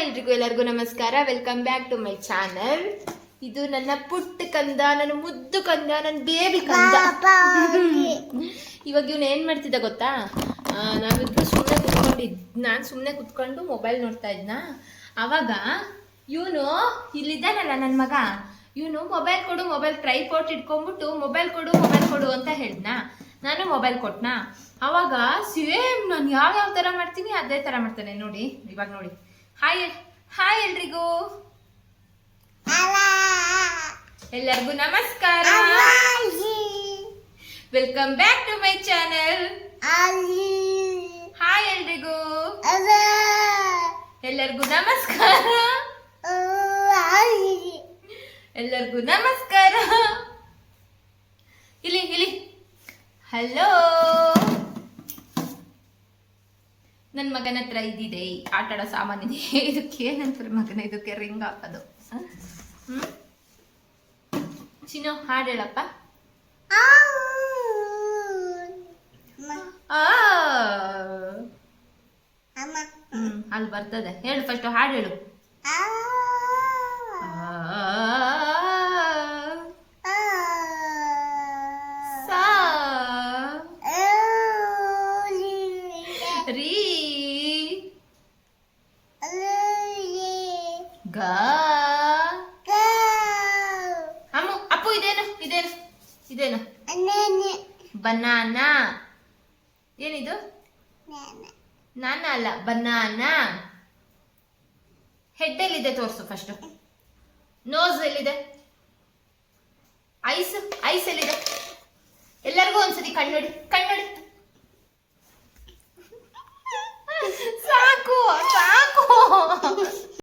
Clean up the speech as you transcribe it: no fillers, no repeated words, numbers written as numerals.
ಎಲ್ಲರಿಗೂ ನಮಸ್ಕಾರ. Welcome back to my channel. ಇದು ನನ್ನ ಪುಟ್ಟ ಕಂದ, ನನ್ನ ಮುದ್ದು ಕಂದ, ನನ್ನ ಬೇಬಿ ಕಂದ. ಇವಾಗ ಇವನು ಏನ್ ಮಾಡ್ತಿದ್ದ ಗೊತ್ತಾ? ನಾವಿಬ್ರು ನಾನು ಸುಮ್ಮನೆ ಕುತ್ಕೊಂಡು ಮೊಬೈಲ್ ನೋಡ್ತಾ ಇದ್ನ. ಅವಾಗ ಇವನು ಇಲ್ಲಿದ್ದಾನಲ್ಲ ನನ್ನ ಮಗ, ಇವನು ಮೊಬೈಲ್ ಕೊಡು, ಮೊಬೈಲ್ ಟ್ರೈಪಾಡ್ ಇಟ್ಕೊಂಡ್ಬಿಟ್ಟು ಮೊಬೈಲ್ ಕೊಡು ಅಂತ ಹೇಳಿದ್ನ. ನಾನು ಮೊಬೈಲ್ ಕೊಟ್ನ. ಅವಾಗ ಸೇಮ್ ನಾನು ಯಾವ ಥರ ಮಾಡ್ತೀನಿ ಅದೇ ಥರ ಮಾಡ್ತಾನೆ. ನೋಡಿ ಇವಾಗ ನೋಡಿ. ಹಾಯ್ ಎಲ್ರಿಗೂ, ಎಲ್ಲರಿಗೂ ನಮಸ್ಕಾರ. Welcome back to my channel. Hi ಎಲ್ರಿಗೂ, ಎಲ್ಲರಿಗೂ ನಮಸ್ಕಾರ. ಎಲ್ಲರಿಗೂ ನಮಸ್ಕಾರ. ಇಲ್ಲಿ ಹಲೋ. ನನ್ನ ಮಗನ ಹತ್ರ ಇದ್ದಿದೆ ಆಟ ಆಡೋ ಸಾಮಾನಿದೆ. ಇದಕ್ಕೆ ಏನಂತಾರೆ ಮಗನ? ಇದಕ್ಕೆ ರಿಂಗ್ ಹಾಕೋದು. ಚಿನ್ನು ಹಾಡು ಹೇಳಪ್ಪ. ಅಲ್ಲಿ ಬರ್ತದೆ. ಹೇಳು ಫಸ್ಟ್ ಹಾಡು ಹೇಳು. ರೀ ಗಾ ಅಪ್ಪು ಇದೇನು ಬನಾನಾ. ಏನಿದು? ನಾನ ಅಲ್ಲ, ಬನಾನಾ. ಹೆಡ್ ಎಲ್ಲಿದೆ ತೋರ್ಸು ಫಸ್ಟ್. ನೋಸ್ ಎಲ್ಲಿದೆ? ಐಸ್ ಎಲ್ಲಿದೆ? ಎಲ್ಲರಿಗೂ ಒಂದ್ಸತಿ ಕಣ್ಣಡಿ. ಸಾಕು